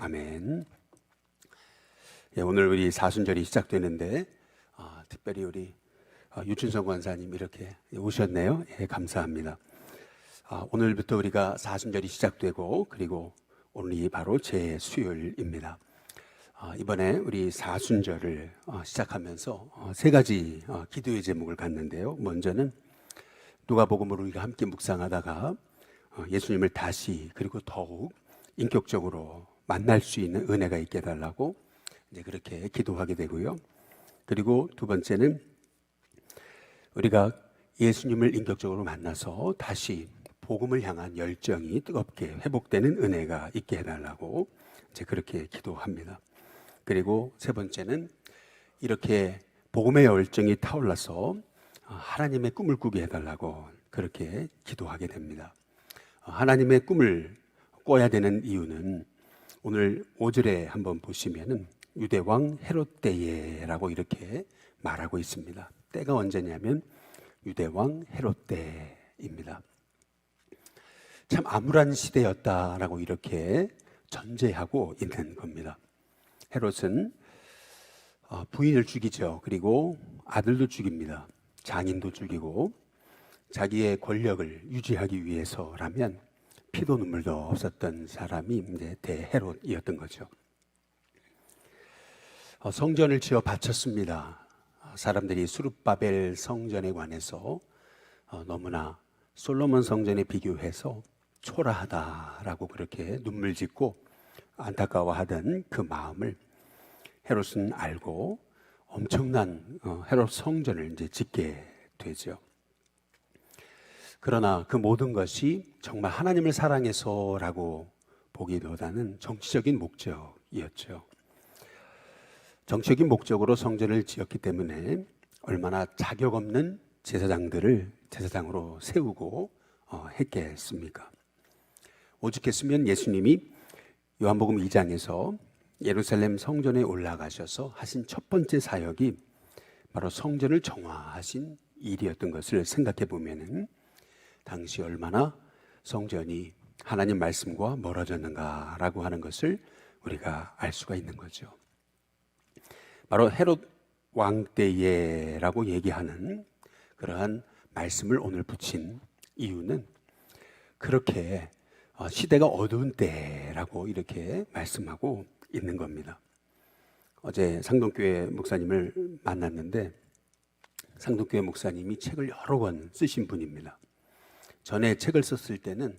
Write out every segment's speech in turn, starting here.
아멘. 예, 오늘 우리 사순절이 시작되는데 특별히 우리 유춘성 권사님 이렇게 오셨네요. 예, 감사합니다. 오늘부터 우리가 사순절이 시작되고 그리고 오늘이 바로 제 수요일입니다. 이번에 우리 사순절을 시작하면서 세 가지 기도의 제목을 갖는데요. 먼저는 누가복음을 우리가 함께 묵상하다가 예수님을 다시 그리고 더욱 인격적으로 만날 수 있는 은혜가 있게 해달라고 이제 그렇게 기도하게 되고요. 그리고 두 번째는 우리가 예수님을 인격적으로 만나서 다시 복음을 향한 열정이 뜨겁게 회복되는 은혜가 있게 해달라고 이제 그렇게 기도합니다. 그리고 세 번째는 이렇게 복음의 열정이 타올라서 하나님의 꿈을 꾸게 해달라고 그렇게 기도하게 됩니다. 하나님의 꿈을 꿔야 되는 이유는 오늘 5절에 한번 보시면은 유대왕 헤롯 때에라고 이렇게 말하고 있습니다. 때가 언제냐면 유대왕 헤롯 때입니다. 참 암울한 시대였다라고 이렇게 전제하고 있는 겁니다. 헤롯은 부인을 죽이죠. 그리고 아들도 죽입니다. 장인도 죽이고 자기의 권력을 유지하기 위해서라면 피도 눈물도 없었던 사람이 이제 대헤롯이었던 거죠. 성전을 지어 바쳤습니다. 사람들이 수룹바벨 성전에 관해서 너무나 솔로몬 성전에 비교해서 초라하다라고 그렇게 눈물 짓고 안타까워하던 그 마음을 헤롯은 알고 엄청난 헤롯 성전을 이제 짓게 되죠. 그러나 그 모든 것이 정말 하나님을 사랑해서라고 보기보다는 정치적인 목적이었죠. 정치적인 목적으로 성전을 지었기 때문에 얼마나 자격 없는 제사장들을 제사장으로 세우고 했겠습니까? 오죽했으면 예수님이 요한복음 2장에서 예루살렘 성전에 올라가셔서 하신 첫 번째 사역이 바로 성전을 정화하신 일이었던 것을 생각해 보면은 당시 얼마나 성전이 하나님 말씀과 멀어졌는가라고 하는 것을 우리가 알 수가 있는 거죠. 바로 헤롯 왕 때에라고 얘기하는 그러한 말씀을 오늘 붙인 이유는 그렇게 시대가 어두운 때라고 이렇게 말씀하고 있는 겁니다. 어제 상동교회 목사님을 만났는데 상동교회 목사님이 책을 여러 권 쓰신 분입니다. 전에 책을 썼을 때는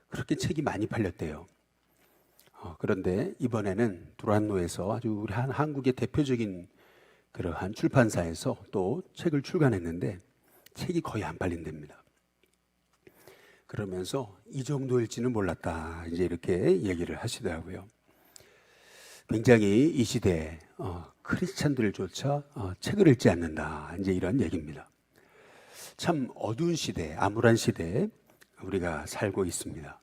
그렇게 책이 많이 팔렸대요. 그런데 이번에는 두란노에서 아주 우리 한국의 대표적인 그러한 출판사에서 또 책을 출간했는데 책이 거의 안 팔린답니다. 그러면서 이 정도일지는 몰랐다 이제 이렇게 얘기를 하시더라고요. 굉장히 이 시대에 크리스찬들조차 책을 읽지 않는다 이제 이런 얘기입니다. 참 어두운 시대, 암울한 시대에 우리가 살고 있습니다.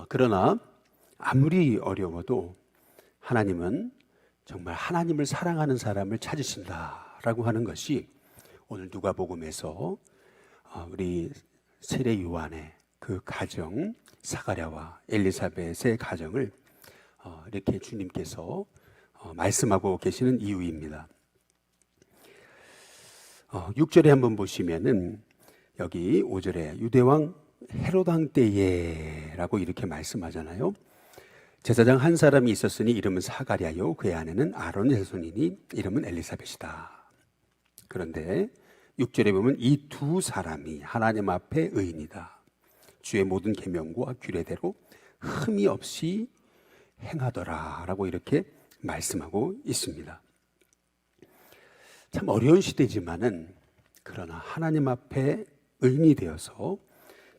그러나 아무리 어려워도 하나님은 정말 하나님을 사랑하는 사람을 찾으신다라고 하는 것이 오늘 누가복음에서 우리 세례 요한의 그 가정, 사가랴와 엘리사벳의 가정을 이렇게 주님께서 말씀하고 계시는 이유입니다. 6절에 한번 보시면은 여기 5절에 유대왕 헤롯 왕 때에라고 이렇게 말씀하잖아요. 제사장 한 사람이 있었으니 이름은 사가랴요 그의 아내는 아론의 자손이니 이름은 엘리사벳이다. 그런데 6절에 보면 이 두 사람이 하나님 앞에 의인이다. 주의 모든 계명과 규례대로 흠이 없이 행하더라라고 이렇게 말씀하고 있습니다. 참 어려운 시대지만은 그러나 하나님 앞에 의인이 되어서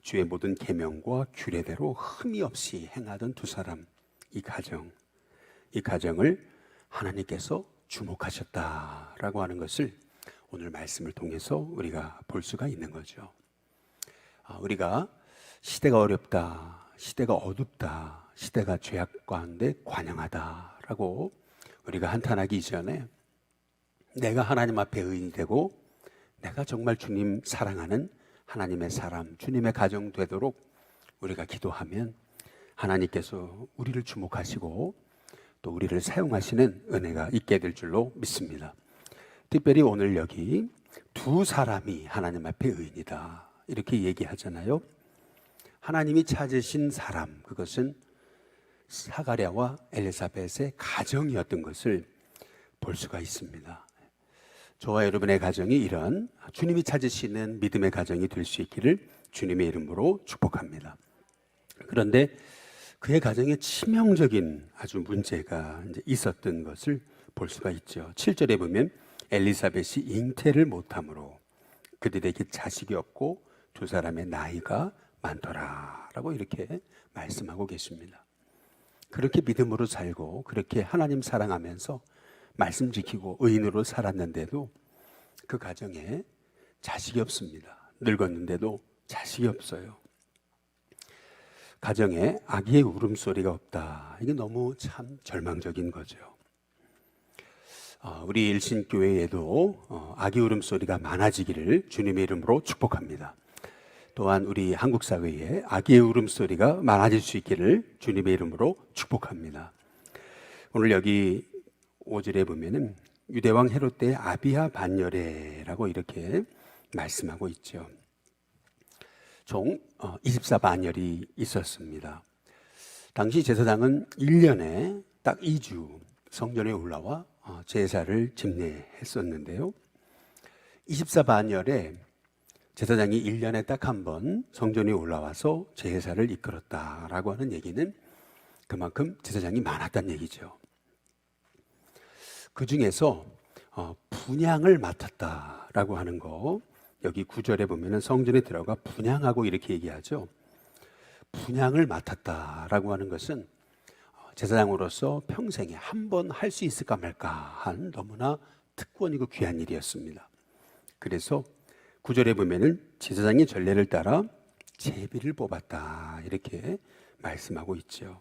주의 모든 계명과 규례대로 흠이 없이 행하던 두 사람, 이 가정을 하나님께서 주목하셨다라고 하는 것을 오늘 말씀을 통해서 우리가 볼 수가 있는 거죠. 우리가 시대가 어렵다, 시대가 어둡다, 시대가 죄악 가운데 관영하다라고 우리가 한탄하기 이전에 내가 하나님 앞에 의인이 되고 내가 정말 주님 사랑하는 하나님의 사람, 주님의 가정 되도록 우리가 기도하면 하나님께서 우리를 주목하시고 또 우리를 사용하시는 은혜가 있게 될 줄로 믿습니다. 특별히 오늘 여기 두 사람이 하나님 앞에 의인이다 이렇게 얘기하잖아요. 하나님이 찾으신 사람, 그것은 사가랴와 엘리사벳의 가정이었던 것을 볼 수가 있습니다. 저와 여러분의 가정이 이런 주님이 찾으시는 믿음의 가정이 될 수 있기를 주님의 이름으로 축복합니다. 그런데 그의 가정에 치명적인 아주 문제가 이제 있었던 것을 볼 수가 있죠. 7절에 보면 엘리사벳이 잉태를 못함으로 그들에게 자식이 없고 두 사람의 나이가 많더라 라고 이렇게 말씀하고 계십니다. 그렇게 믿음으로 살고 그렇게 하나님 사랑하면서 말씀 지키고 의인으로 살았는데도 그 가정에 자식이 없습니다. 늙었는데도 자식이 없어요. 가정에 아기의 울음소리가 없다. 이게 너무 참 절망적인 거죠. 우리 일신교회에도 아기 울음소리가 많아지기를 주님의 이름으로 축복합니다. 또한 우리 한국 사회에 아기의 울음소리가 많아질 수 있기를 주님의 이름으로 축복합니다. 오늘 여기 5절에 보면은 유대왕 헤롯 때의 아비야 반열애라고 이렇게 말씀하고 있죠. 총 24반열이 있었습니다. 당시 제사장은 1년에 딱 2주 성전에 올라와 제사를 집례했었는데요. 24반열에 제사장이 1년에 딱 한 번 성전에 올라와서 제사를 이끌었다라고 하는 얘기는 그만큼 제사장이 많았다는 얘기죠. 그 중에서 분향을 맡았다라고 하는 거, 여기 9절에 보면은 성전에 들어가 분향하고 이렇게 얘기하죠. 분향을 맡았다라고 하는 것은 제사장으로서 평생에 한 번 할 수 있을까 말까 한 너무나 특권이고 귀한 일이었습니다. 그래서 9절에 보면은 제사장이 전례를 따라 제비를 뽑았다 이렇게 말씀하고 있죠.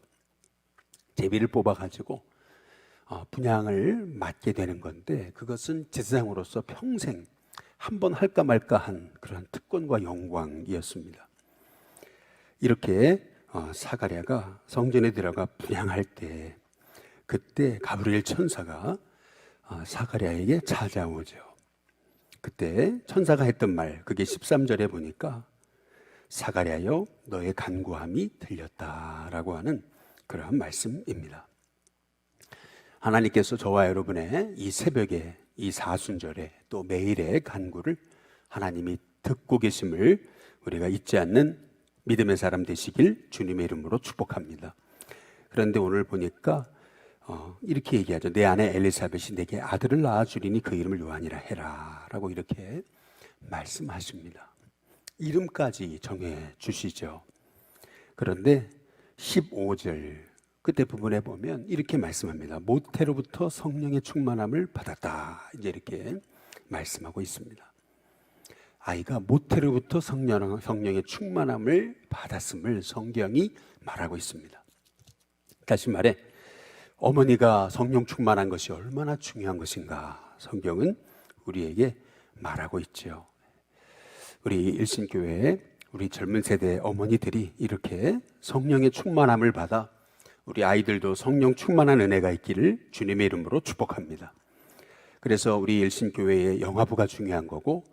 제비를 뽑아가지고 분향을 맡게 되는 건데, 그것은 제사장으로서 평생 한 번 할까 말까 한 그런 특권과 영광이었습니다. 이렇게 사가랴가 성전에 들어가 분향할 때, 그때 가브리엘 천사가 사가랴에게 찾아오죠. 그때 천사가 했던 말, 그게 13절에 보니까 사가랴여 너의 간구함이 들렸다라고 하는 그러한 말씀입니다. 하나님께서 저와 여러분의 이 새벽에, 이 사순절에, 또 매일의 간구를 하나님이 듣고 계심을 우리가 잊지 않는 믿음의 사람 되시길 주님의 이름으로 축복합니다. 그런데 오늘 보니까 이렇게 얘기하죠. 내 아내 엘리사벳이 내게 아들을 낳아주리니 그 이름을 요한이라 해라 라고 이렇게 말씀하십니다. 이름까지 정해 주시죠. 그런데 15절 끝에 부분에 보면 이렇게 말씀합니다. 모태로부터 성령의 충만함을 받았다. 이제 이렇게 말씀하고 있습니다. 아이가 모태로부터 성령의 충만함을 받았음을 성경이 말하고 있습니다. 다시 말해 어머니가 성령 충만한 것이 얼마나 중요한 것인가 성경은 우리에게 말하고 있죠. 우리 일신교회에 우리 젊은 세대 어머니들이 이렇게 성령의 충만함을 받아 우리 아이들도 성령 충만한 은혜가 있기를 주님의 이름으로 축복합니다. 그래서 우리 일신교회의 영화부가 중요한 거고,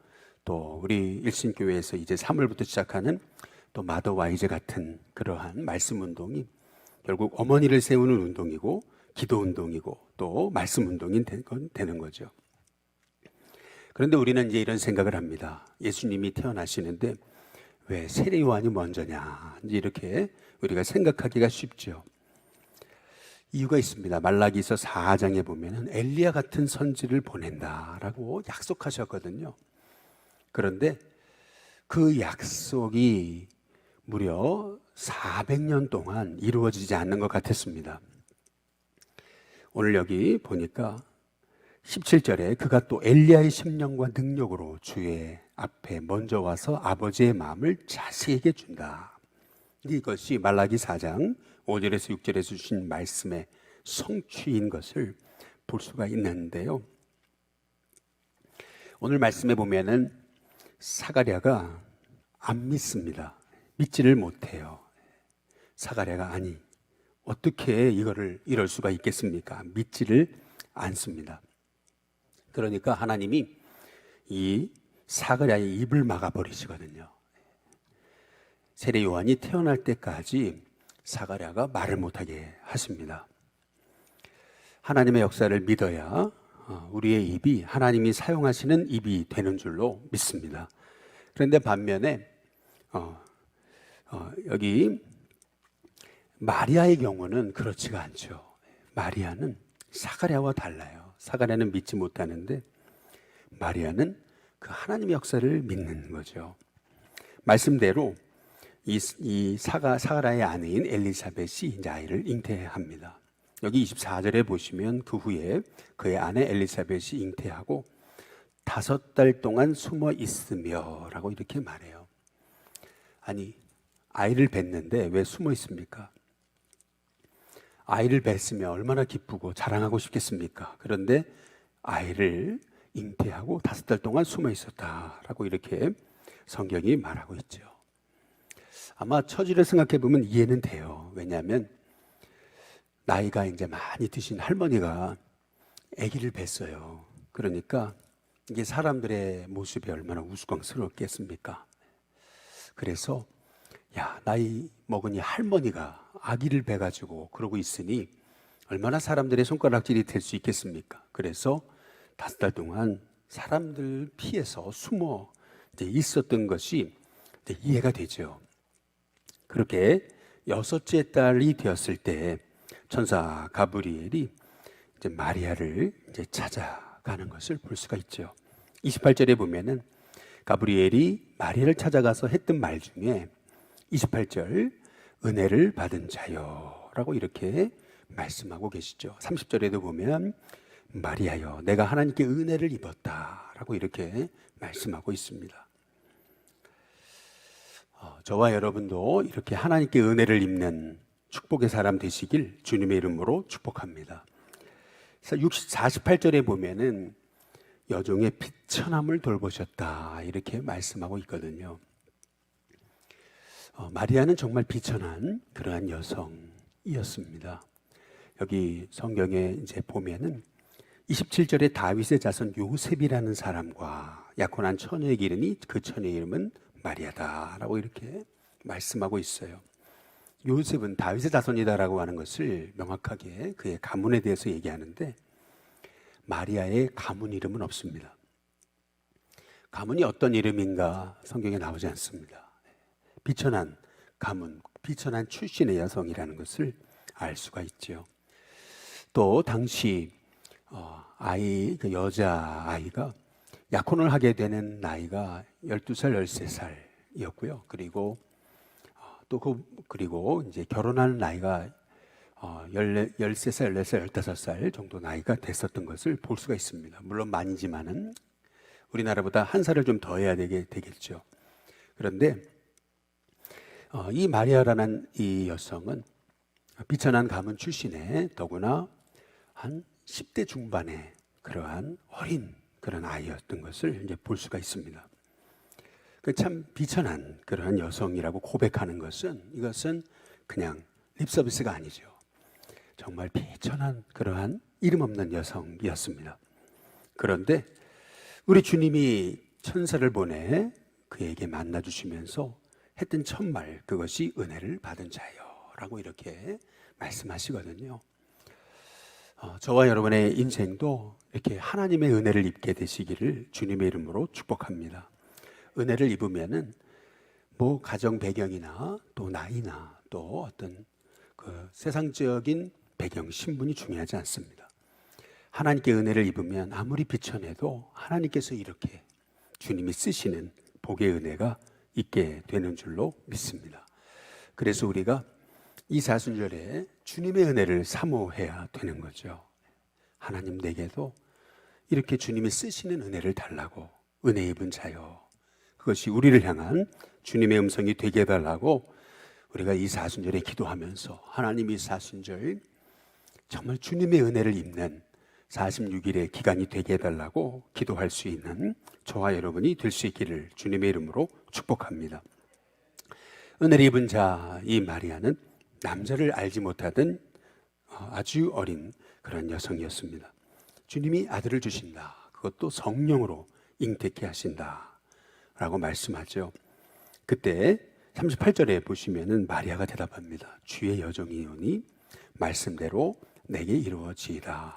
또 우리 일신교회에서 이제 3월부터 시작하는 또 마더와이즈 같은 그러한 말씀 운동이 결국 어머니를 세우는 운동이고 기도 운동이고 또 말씀 운동이 되는 거죠. 그런데 우리는 이제 이런 생각을 합니다. 예수님이 태어나시는데 왜 세례 요한이 먼저냐, 이제 이렇게 우리가 생각하기가 쉽죠. 이유가 있습니다. 말라기서 4장에 보면 엘리야 같은 선지를 보낸다라고 약속하셨거든요. 그런데 그 약속이 무려 400년 동안 이루어지지 않는 것 같았습니다. 오늘 여기 보니까 17절에 그가 또 엘리야의 심령과 능력으로 주의 앞에 먼저 와서 아버지의 마음을 자식에게 준다. 이것이 말라기 4장 5절에서 6절에서 주신 말씀의 성취인 것을 볼 수가 있는데요. 오늘 말씀에 보면은 사가랴가 안 믿습니다. 믿지를 못해요. 사가랴가 아니, 어떻게 이럴 수가 있겠습니까? 믿지를 않습니다. 그러니까 하나님이 이 사가랴의 입을 막아버리시거든요. 세례 요한이 태어날 때까지 사가랴가 말을 못하게 하십니다. 하나님의 역사를 믿어야 우리의 입이 하나님이 사용하시는 입이 되는 줄로 믿습니다. 그런데 반면에 여기 마리아의 경우는 그렇지가 않죠. 마리아는 사가랴와 달라요. 사가랴는 믿지 못하는데 마리아는 그 하나님의 역사를 믿는 거죠. 말씀대로 이 사가랴의 아내인 엘리사벳이 이제 아이를 잉태합니다. 여기 24절에 보시면 그 후에 그의 아내 엘리사벳이 잉태하고 5달 동안 숨어 있으며 라고 이렇게 말해요. 아니, 아이를 뵀는데 왜 숨어 있습니까? 아이를 뵀으면 얼마나 기쁘고 자랑하고 싶겠습니까? 그런데 아이를 잉태하고 5달 동안 숨어 있었다라고 이렇게 성경이 말하고 있죠. 아마 처지를 생각해 보면 이해는 돼요. 왜냐하면 나이가 이제 많이 드신 할머니가 아기를 뵀어요. 그러니까 이게 사람들의 모습이 얼마나 우스꽝스럽겠습니까? 그래서 야, 나이 먹으니 할머니가 아기를 뵈가지고 그러고 있으니 얼마나 사람들의 손가락질이 될 수 있겠습니까? 그래서 5달 동안 사람들 피해서 숨어 이제 있었던 것이 이제 이해가 되죠. 그렇게 6째 딸이 되었을 때 천사 가브리엘이 이제 마리아를 이제 찾아가는 것을 볼 수가 있죠. 28절에 보면은 가브리엘이 마리아를 찾아가서 했던 말 중에 28절 은혜를 받은 자여라고 이렇게 말씀하고 계시죠. 30절에도 보면 마리아여 내가 하나님께 은혜를 입었다라고 이렇게 말씀하고 있습니다. 저와 여러분도 이렇게 하나님께 은혜를 입는 축복의 사람 되시길 주님의 이름으로 축복합니다. 48절에 보면은 여종의 비천함을 돌보셨다 이렇게 말씀하고 있거든요. 마리아는 정말 비천한 그러한 여성이었습니다. 여기 성경에 이제 보면은 27절에 다윗의 자손 요셉이라는 사람과 약혼한 처녀에게 이르니 그 처녀의 이름은 마리아다라고 이렇게 말씀하고 있어요. 요셉은 다윗의 자손이다라고 하는 것을 명확하게 그의 가문에 대해서 얘기하는데 마리아의 가문 이름은 없습니다. 가문이 어떤 이름인가 성경에 나오지 않습니다. 비천한 가문, 비천한 출신의 여성이라는 것을 알 수가 있죠. 또 당시 그 여자아이가 약혼을 하게 되는 나이가 12살, 13살이었고요. 그리고 그리고 이제 결혼하는 나이가 13살, 14살, 15살 정도 나이가 됐었던 것을 볼 수가 있습니다. 물론 많이지만은 우리나라보다 한 살을 좀 더 해야 되겠죠. 그런데 이 마리아라는 이 여성은 비천한 가문 출신에 더구나 한 10대 중반의 그러한 어린 그런 아이였던 것을 이제 볼 수가 있습니다. 참 비천한 그러한 여성이라고 고백하는 이것은 그냥 립서비스가 아니죠. 정말 비천한 그러한 이름 없는 여성이었습니다. 그런데 우리 주님이 천사를 보내 그에게 만나주시면서 했던 첫말 그것이 은혜를 받은 자여라고 이렇게 말씀하시거든요. 저와 여러분의 인생도 이렇게 하나님의 은혜를 입게 되시기를 주님의 이름으로 축복합니다. 은혜를 입으면은 뭐 가정 배경이나 또 나이나 또 어떤 그 세상적인 배경, 신분이 중요하지 않습니다. 하나님께 은혜를 입으면 아무리 비천해도 하나님께서 이렇게 주님이 쓰시는 복의 은혜가 있게 되는 줄로 믿습니다. 그래서 우리가 이 사순절에 주님의 은혜를 사모해야 되는 거죠. 하나님 내게도 이렇게 주님이 쓰시는 은혜를 달라고 은혜 입은 자요. 그것이 우리를 향한 주님의 음성이 되게 해달라고 우리가 이 사순절에 기도하면서 하나님 이 사순절 정말 주님의 은혜를 입는 46일의 기간이 되게 해달라고 기도할 수 있는 저와 여러분이 될 수 있기를 주님의 이름으로 축복합니다. 은혜를 입은 자 이 마리아는 남자를 알지 못하던 아주 어린 그런 여성이었습니다. 주님이 아들을 주신다. 그것도 성령으로 잉태케 하신다 라고 말씀하죠. 그때 38절에 보시면은 마리아가 대답합니다. 주의 여종이오니 말씀대로 내게 이루어지이다.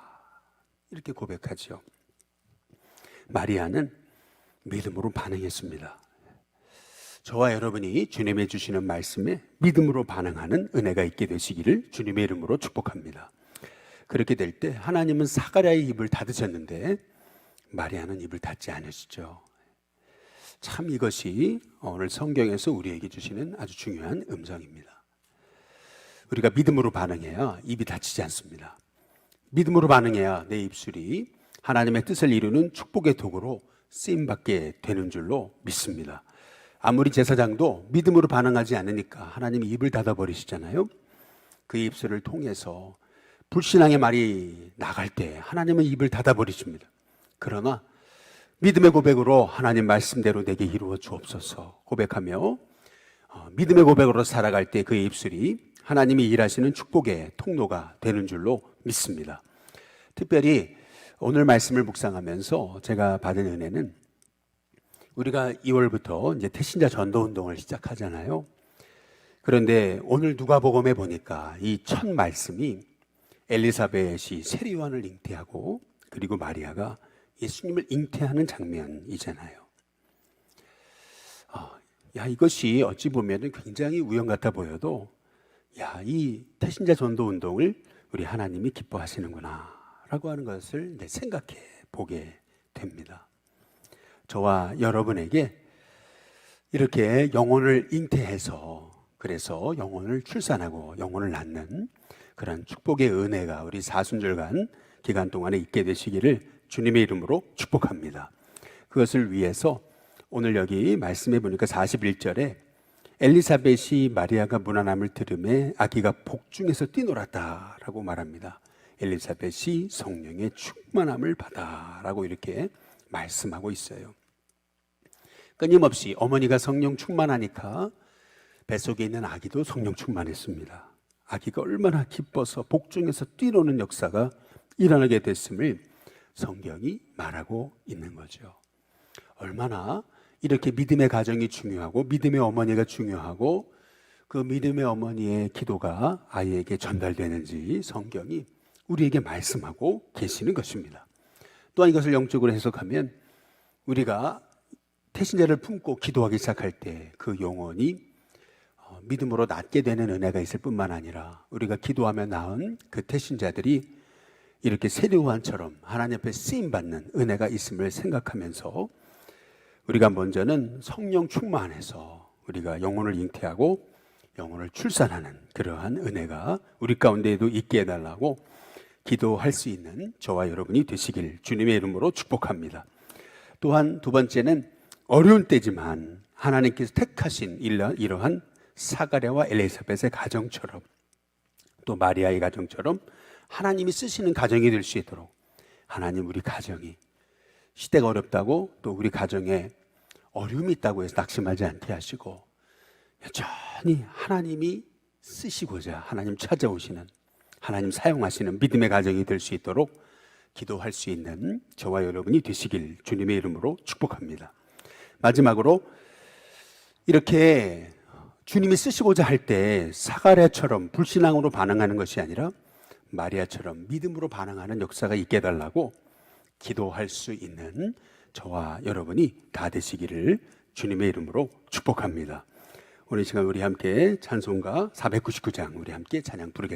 이렇게 고백하죠. 마리아는 믿음으로 반응했습니다. 저와 여러분이 주님의 주시는 말씀에 믿음으로 반응하는 은혜가 있게 되시기를 주님의 이름으로 축복합니다. 그렇게 될 때 하나님은 사가랴의 입을 닫으셨는데 마리아는 입을 닫지 않으시죠. 참 이것이 오늘 성경에서 우리에게 주시는 아주 중요한 음성입니다. 우리가 믿음으로 반응해야 입이 닫히지 않습니다. 믿음으로 반응해야 내 입술이 하나님의 뜻을 이루는 축복의 도구로 쓰임받게 되는 줄로 믿습니다. 아무리 제사장도 믿음으로 반응하지 않으니까 하나님이 입을 닫아버리시잖아요. 그 입술을 통해서 불신앙의 말이 나갈 때 하나님은 입을 닫아버리십니다. 그러나 믿음의 고백으로 하나님 말씀대로 내게 이루어 주옵소서 고백하며 믿음의 고백으로 살아갈 때 그의 입술이 하나님이 일하시는 축복의 통로가 되는 줄로 믿습니다. 특별히 오늘 말씀을 묵상하면서 제가 받은 은혜는 우리가 2월부터 이제 태신자 전도운동을 시작하잖아요. 그런데 오늘 누가복음에 보니까 이 첫 말씀이 엘리사벳이 세리요한을 잉태하고 그리고 마리아가 예수님을 잉태하는 장면이잖아요. 이것이 어찌 보면 굉장히 우연 같아 보여도 이 태신자 전도운동을 우리 하나님이 기뻐하시는구나 라고 하는 것을 생각해 보게 됩니다. 저와 여러분에게 이렇게 영혼을 잉태해서 그래서 영혼을 출산하고 영혼을 낳는 그런 축복의 은혜가 우리 사순절간 기간 동안에 있게 되시기를 주님의 이름으로 축복합니다. 그것을 위해서 오늘 여기 말씀해 보니까 41절에 엘리사벳이 마리아가 문안함을 들음에 아기가 복중에서 뛰놀았다라고 말합니다. 엘리사벳이 성령의 충만함을 받아라고 이렇게 말씀하고 있어요. 끊임없이 어머니가 성령 충만하니까 뱃속에 있는 아기도 성령 충만했습니다. 아기가 얼마나 기뻐서 복중에서 뛰노는 역사가 일어나게 됐음을 성경이 말하고 있는 거죠. 얼마나 이렇게 믿음의 가정이 중요하고 믿음의 어머니가 중요하고 그 믿음의 어머니의 기도가 아이에게 전달되는지 성경이 우리에게 말씀하고 계시는 것입니다. 또한 이것을 영적으로 해석하면 우리가 태신자를 품고 기도하기 시작할 때 그 영혼이 믿음으로 낫게 되는 은혜가 있을 뿐만 아니라 우리가 기도하며 낳은 그 태신자들이 이렇게 세리요한처럼 하나님 앞에 쓰임받는 은혜가 있음을 생각하면서 우리가 먼저는 성령 충만해서 우리가 영혼을 잉태하고 영혼을 출산하는 그러한 은혜가 우리 가운데에도 있게 해달라고 기도할 수 있는 저와 여러분이 되시길 주님의 이름으로 축복합니다. 또한 두 번째는 어려운 때지만 하나님께서 택하신 이러한 사가랴와 엘리사벳의 가정처럼 또 마리아의 가정처럼 하나님이 쓰시는 가정이 될 수 있도록 하나님 우리 가정이 시대가 어렵다고 또 우리 가정에 어려움이 있다고 해서 낙심하지 않게 하시고 여전히 하나님이 쓰시고자 하나님 찾아오시는 하나님 사용하시는 믿음의 가정이 될 수 있도록 기도할 수 있는 저와 여러분이 되시길 주님의 이름으로 축복합니다. 마지막으로 이렇게 주님이 쓰시고자 할 때 사가랴처럼 불신앙으로 반응하는 것이 아니라 마리아처럼 믿음으로 반응하는 역사가 있게 해달라고 기도할 수 있는 저와 여러분이 다 되시기를 주님의 이름으로 축복합니다. 오늘 시간 우리 함께 찬송가 499장 우리 함께 찬양 부르겠습니다.